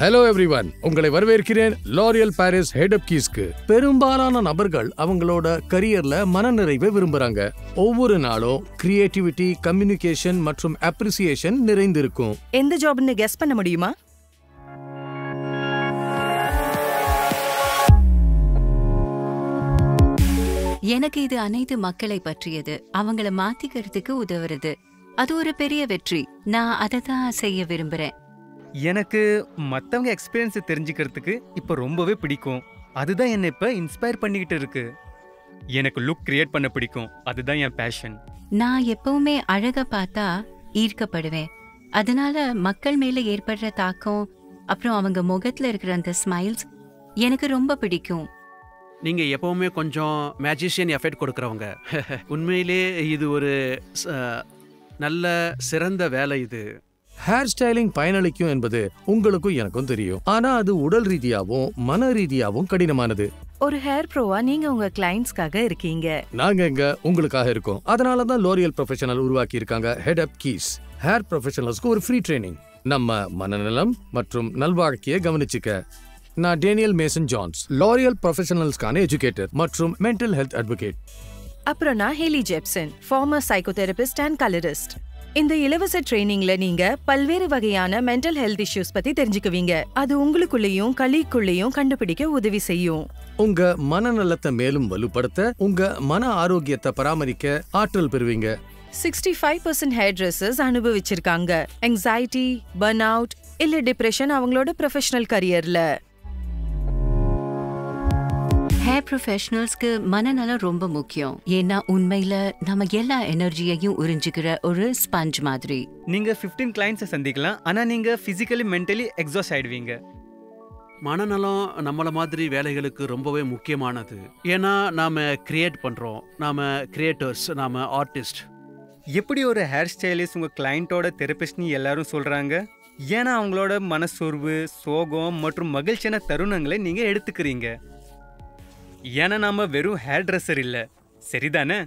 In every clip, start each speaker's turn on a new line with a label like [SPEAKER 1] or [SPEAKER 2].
[SPEAKER 1] Hello everyone, உங்களை வரவேற்கிறேன் L'Oréal Paris head அப் கீஸ்க்கு. பெரும்பாலான நபர்கள் அவங்களோட கரியர்ல மனநிறைவை விரும்புறாங்க. ஒவ்வொரு நாளும் கிரியேட்டிவிட்டி, கம்யூனிகேஷன் மற்றும் அப்ரிசியேஷன் நிறைந்திருக்கும்.
[SPEAKER 2] எந்த ஜாப்னு கெஸ் பண்ண முடியுமா?
[SPEAKER 3] எனக்கு இது அனைத்து மக்களை பற்றியது, அவங்கள மாத்திக்கிறதுக்கு உதவுறது. அது ஒரு பெரிய வெற்றி. நான் அதை தான் செய்ய விரும்புறேன்.
[SPEAKER 4] எனக்கு மற்றவங்க எக்ஸ்பீரியன்ஸை தெரிஞ்சுக்கிறதுக்கு இப்போ ரொம்பவே பிடிக்கும். அதுதான் என்னை இப்போ இன்ஸ்பயர் பண்ணிக்கிட்டு இருக்கு. எனக்கு லுக் கிரியேட் பண்ண பிடிக்கும். அதுதான் என் பேஷன்.
[SPEAKER 3] நான் எப்பவுமே அழகா பார்த்தா ஈர்க்கப்படுவேன். அதனால மக்கள் மேல ஏற்படுற தாக்கம், அப்புறம் அவங்க முகத்துல இருக்கிற அந்த ஸ்மைல்ஸ் எனக்கு ரொம்ப பிடிக்கும்.
[SPEAKER 5] நீங்க எப்பவுமே கொஞ்சம் மேஜிஷியன் எஃபெக்ட் கொடுக்கறவங்க. உண்மையிலே இது ஒரு நல்ல சிறந்த வேலை. இது
[SPEAKER 1] ஹேர் ஸ்டைலிங் பயனளிக்கும் என்பது உங்களுக்கும் எனக்கும் தெரியும். ஆனா அது உடல் ரீதியாவும் மன ரீதியாவும் கடினமானது.
[SPEAKER 2] ஒரு ஹேர் ப்ரோவா நீங்க உங்க கிளையண்ட்ஸ்க்காக இருக்கீங்க.
[SPEAKER 1] நாங்க இங்க உங்களுக்காக இருக்கோம். அதனாலதான் லோரியல் ப்ரொஃபஷனல் உருவாக்கி இருக்காங்க ஹெட் அப் கீஸ். ஹேர் ப்ரொஃபஷனல்ஸ்க்கு ஒரு ஃப்ரீ ட்ரைனிங். நம்ம மனநலம் மற்றும் நல்வாழ்க்கையை கவனிச்சுக்க. நான் டேனியல் மேசன் ஜான்ஸ், லோரியல் ப்ரொஃபஷனல்ஸ்க்கான எஜுகேட்டர் மற்றும் மென்டல் ஹெல்த் அட்வொகேட்.
[SPEAKER 2] அப்புறம் நான் Hayley Jepson, former psychotherapist and colourist. இந்த இலவச ட்ரைனிங்ல நீங்க பல்வேறு வகையான மென்டல் ஹெல்த் இஷ்யூஸ் பத்தி தெரிஞ்சுக்குவீங்க. அது உங்களுக்குள்ளேயும் கலீக்குள்ளேயும் கண்டுபிடிக்க உதவி செய்யும்.
[SPEAKER 1] உங்க மனநலத்தை மேலும் வலுப்படுத்த, உங்க மன ஆரோக்கியத்தை பராமரிக்க ஆற்றல் பெறுவீங்க.
[SPEAKER 2] 65% hair dressers அனுபவிச்சிருக்காங்க anxiety, burn out இல்ல டிப்ரெஷன் அவங்களோட ப்ரொஃபஷனல் கரியர்ல.
[SPEAKER 3] ஹேர் ப்ரொஃபஷனல்ஸ்க்கு மனநலம் ரொம்ப முக்கியம். ஏன்னா உண்மையில நம்ம எல்லா எனர்ஜியையும் உறிஞ்சுக்கிற ஒரு ஸ்பஞ்ச் மாதிரி.
[SPEAKER 4] நீங்க 15 கிளைண்ட்ஸை சந்திக்கலாம், ஆனா நீங்க பிசிக்கலி மென்டலி எக்ஸாஸ்ட் ஆயிடுவீங்க.
[SPEAKER 5] மனநலம் நம்மள மாதிரி வேலைகளுக்கு ரொம்பவே முக்கியமானது. ஏன்னா நாம கிரியேட் பண்றோம், நாம கிரியேட்டர்ஸ், நாம ஆர்டிஸ்ட்.
[SPEAKER 4] எப்படி ஒரு ஹேர் ஸ்டைலிஸ்ட் உங்க கிளையண்டோட தெரபிஸ்ட்னு எல்லாரும் சொல்றாங்க? ஏன்னா அவங்களோட மனசோர்வு, சோகம் மற்றும் மகிழ்ச்சியான தருணங்களை நீங்க எடுத்துக்கிறீங்க. ஏன்னா நாம வெறும் ஹேர் ட்ரெஸ்ஸர் இல்ல, சரிதானே?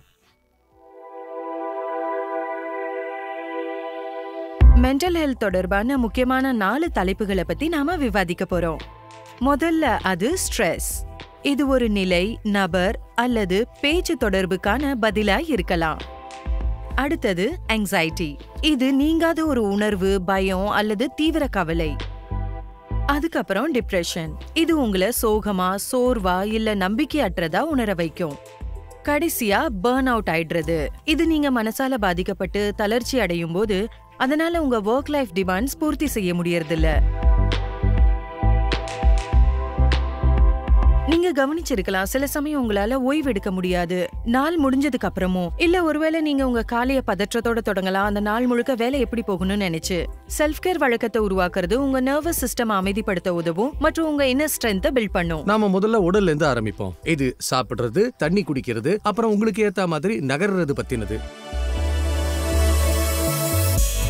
[SPEAKER 2] மென்டல் ஹெல்த் தொடர்பான முக்கியமான 4 தலைப்புகளை பத்தி நாம விவாதிக்க போறோம். முதல்ல அது ஸ்ட்ரெஸ். இது ஒரு நிலை, நபர் அல்லது பேச்சு தொடர்புக்கான பதிலா இருக்கலாம். அடுத்தது anxiety. இது நீங்காத ஒரு உணர்வு, பயம் அல்லது தீவிர கவலை. அதுக்கப்புறம் டிப்ரெஷன். இது உங்களை சோகமா, சோர்வா இல்ல நம்பிக்கையற்றதா உணர வைக்கும். கடைசியா பர்ன் அவுட் ஆயிடுறது. இது நீங்க மனசால பாதிக்கப்பட்டு தளர்ச்சி அடையும் போது அதனால உங்க ஒர்க் லைஃப் டிமாண்ட்ஸ் பூர்த்தி செய்ய முடியறதில்ல. நீங்க கவனிச்சிருக்கலாம், சில சமயம் உங்களால ஓய்வு எடுக்க முடியாது. நாள் முடிஞ்சதுக்கு அப்புறமும் இல்ல ஒருவேளை நீங்க உங்க காலைய பதற்றத்தோட தொடங்கலாம், அந்த நாள் முழுக்க வேலை எப்படி போகணும்னு நினைச்சு. செல்ஃப் கேர் வழக்கத்தை உருவாக்குறது உங்க நர்வஸ் சிஸ்டம் அமைதிப்படுத்த உதவும் மற்றும் உங்க இன்னர் ஸ்ட்ரென்த்தை பில்ட் பண்ணும்.
[SPEAKER 1] நாம முதல்ல உடல்ல இருந்து ஆரம்பிப்போம். இது சாப்பிடுறது, தண்ணி குடிக்கிறது, அப்புறம் உங்களுக்கு ஏத்த மாதிரி நகர்றது பத்தினது.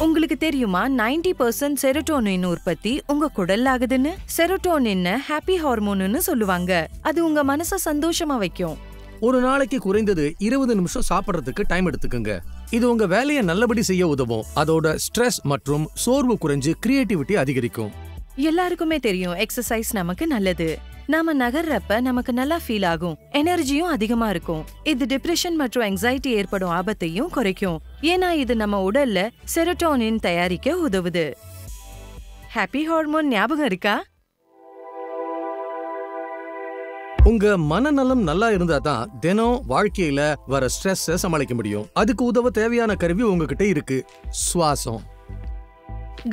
[SPEAKER 2] உங்களுக்கு தெரியுமா 90% செரோட்டோனின் உற்பத்தி உங்க குடல்ல ஆகுதுன்னு? செரோட்டோனின் ஹாப்பி ஹார்மோன்னு சொல்லுவாங்க. அது உங்க மனச சந்தோஷமா வைக்கும்.
[SPEAKER 1] ஒரு நாளைக்கு குறைந்தது 20 நிமிஷம் சாப்பிடுறதுக்கு டைம் எடுத்துக்குங்க. இது உங்க வேலையை நல்லபடி செய்ய உதவும். அதோட ஸ்ட்ரெஸ் மற்றும் சோர்வு குறைஞ்சு கிரியேட்டிவிட்டி அதிகரிக்கும்.
[SPEAKER 2] எல்லாருக்குமே தெரியும் எக்ஸசைஸ் நமக்கு நல்லது. நாம நகர்றப்ப நமக்கு நல்லா ஃபீல் ஆகும், எனர்ஜியும் அதிகமா இருக்கும். இது டிப்ரெஷன் மற்றும் anxiety ஏற்படும் ஆபத்தையும் குறைக்கும். ஏன்னா இது நம்ம உடல்ல செரோட்டோனின் தயாரிக்க உதவுது. ஹாப்பி ஹார்மோன் ஞாபகம் இருக்கா?
[SPEAKER 1] உங்க மனநலம் நல்லா இருந்தா தான் தினம் வாழ்க்கையில வர ஸ்ட்ரெஸ் சமாளிக்க முடியும். அதுக்கு உதவ தேவையான கருவி உங்ககிட்ட இருக்கு, சுவாசம்.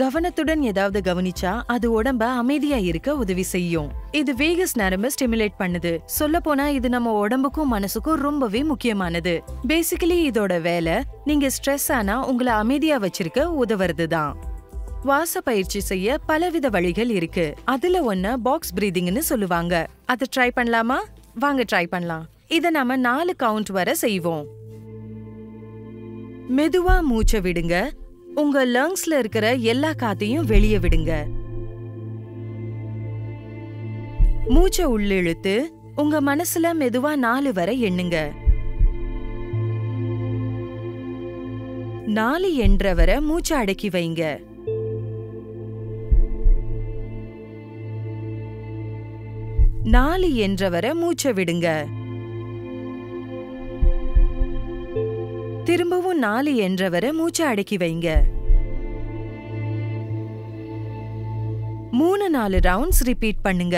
[SPEAKER 2] கவனத்துடன் ஏதாவது கவனிச்சா அது உடம்ப அமைதியா இருக்க உதவி செய்யும். இது வேகஸ் நரம்பை ஸ்டிமுலேட் பண்ணுது. சொல்ல போனா இது நம்ம உடம்புக்கும் மனசுக்கும் ரொம்பவே முக்கியமானது. பேசிக்கலி இதோட வேலை நீங்க ஸ்ட்ரெஸ் ஆனா உங்களை அமைதியா வச்சிருக்க உதவுறதுதான். சுவாச பயிற்சி செய்ய பலவித வழிகள் இருக்கு. அதுல ஒண்ணு பாக்ஸ் பிரீதிங்னு சொல்லுவாங்க. அதை ட்ரை பண்ணலாமா? வாங்க ட்ரை பண்ணலாம். இத நாம 4 கவுண்ட் வரை செய்வோம். மெதுவா மூச்சை விடுங்க. உங்க லங்ஸ்ல இருக்கிற எல்லா காத்தையும் வெளியே விடுங்க. மூச்சை உள்ளிழுத்து உங்க மனசுல மெதுவா 4 வரை எண்ணுங்க. 4 என்ற வரை மூச்சை அடக்கி வைங்க. 4 என்றவரை மூச்சை விடுங்க. திரும்பவும் 4 என்றவரை மூச்சை அடக்கி வைங்க. 3-4 ரவுண்ட்ஸ் ரிப்பீட் பண்ணுங்க.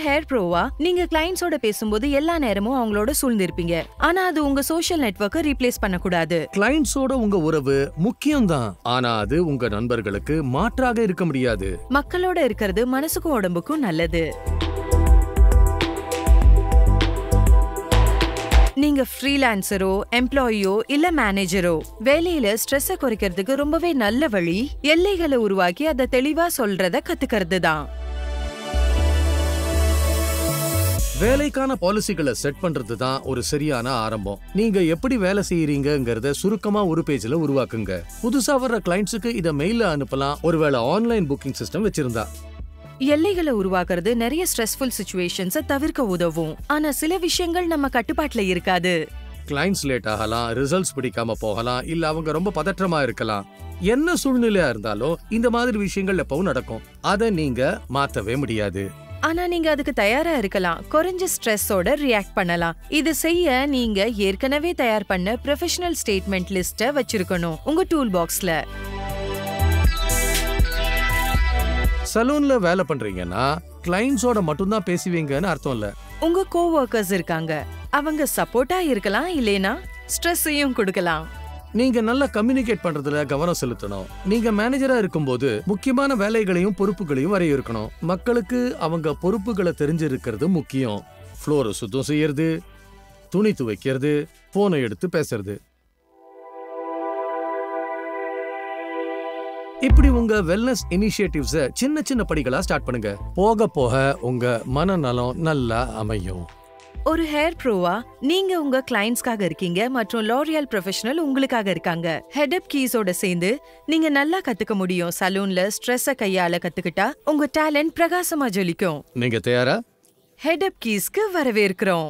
[SPEAKER 2] ஹேர் ப்ரோவா நீங்க கிளையண்ட்ஸோட பேசும்போது எல்லா நேரமும் அவங்களோட சூழ்ந்திருப்பீங்க. ஆனா அது உங்க சோஷியல் நெட்வொர்க்கை ரீப்ளேஸ் பண்ணக்கூடாது.
[SPEAKER 1] கிளையண்ட்ஸோட உங்க உறவு முக்கியம்தான், ஆனா அது உங்க நண்பர்களுக்கு மாற்றாக இருக்க முடியாது.
[SPEAKER 2] மக்களோட இருக்கிறது மனசுக்கும் உடம்புக்கும் நல்லது. நீங்க ஃப்ரீலான்சரோ, எம்ப்ளாயியோ இல்ல மேனேஜரோ, வேலையில ஸ்ட்ரெஸ்ஸை குறைக்கிறதுக்கு ரொம்பவே நல்ல வழி எல்லைகளை உருவாக்கி அதை தெளிவா சொல்றத கத்துக்கிறது தான்.
[SPEAKER 1] வேலைக்கான பாலிசிகளை செட் பண்றது தான் ஒரு சரியான ஆரம்பம். நீங்க எப்படி வேலை செய்யறீங்கங்கறத சுருக்கமா ஒரு பேஜ்ல உருவாக்குங்க. புதுசா வர்ற கிளையண்ட்ஸுக்கு இத மெயில்ல அனுப்பலாம், ஒருவேளை ஆன்லைன் புக்கிங் சிஸ்டம் வச்சிருந்தா.
[SPEAKER 2] எல்லைகளை உருவாக்குறது நிறைய ஸ்ட்ரெஸ்ஃபுல் சிச்சுவேஷன்ஸை தவிர்க்க உதவும். ஆனா சில விஷயங்கள் நம்ம கட்டுப்பாட்டுல இருக்காது.
[SPEAKER 1] கிளையண்ட்ஸ் லேட் ஆகலாம், ரிசல்ட்ஸ் பிடிக்காம போகலாம், இல்ல அவங்க ரொம்ப பதற்றமா இருக்கலாம். என்ன சூழ்நிலையா இருந்தாலும் இந்த மாதிரி விஷயங்கள் எப்பவும் நடக்கும். அதை நீங்க மாத்தவே முடியாது.
[SPEAKER 2] ஆனா நீங்க அதுக்கு தயாரா இருக்கலாம். குறைஞ்ச ஸ்ட்ரெஸ்ஸோட ரியாக்ட் பண்ணலாம். இது செய்ய நீங்க ஏற்கனவே தயார் பண்ண ப்ரொஃபஷனல் ஸ்டேட்மெண்ட் லிஸ்ட வச்சிருக்கணும் உங்க டூல் பாக்ஸ்ல.
[SPEAKER 1] சலூன்ல வேலை பண்றீங்கன்னா கிளையண்ட்ஸோட மட்டும்தான் பேசுவீங்கன்னு அர்த்தம் இல்ல.
[SPEAKER 2] உங்க கோவொர்க்கர்ஸ் இருக்காங்க, அவங்க சப்போர்ட்டா இருக்கலாம், இல்லைனா ஸ்ட்ரெஸ்ஸையும் கொடுக்கலாம்.
[SPEAKER 1] நீங்க நல்லா கம்யூனிகேட் பண்றதுல கவனம் செலுத்தணும். நீங்க மேனேஜரா இருக்கும்போது முக்கியமான வேலைகளையும் பொறுப்புகளையும் வரையறுக்கணும். மக்களுக்கு அவங்க பொறுப்புகளை தெரிஞ்சிருக்கிறது முக்கியம். ஃப்ளோரை சுத்தம் செய்யறது, துணி துவைக்கிறது, போனை எடுத்து பேசுறது. இப்படி உங்க வெல்னஸ் இனிஷியேட்டிவ்ஸை சின்ன சின்ன படிகளா ஸ்டார்ட் பண்ணுங்க. போக போக உங்க மனநலம் நல்லா அமையும்.
[SPEAKER 2] ஒரு ஹேர் ப்ரோவா நீங்க உங்க கிளையண்ட்ஸ்க்காக இருக்கீங்க மற்றும் லாரியல் ப்ரொஃபஷனல் உங்களுக்காக இருக்காங்க. ஹெட்அப் கீஸோட சேர்ந்து நீங்க நல்லா கத்துக்க முடியும். சலூன்ல ஸ்ட்ரெஸ்ஸை கையால கத்துக்கிட்டா உங்க டேலண்ட் பிரகாசமா ஜொலிக்கும்.
[SPEAKER 1] நீங்க தயாரா?
[SPEAKER 2] ஹெட்அப் கீஸ்க்கு வரவேற்கிறோம்.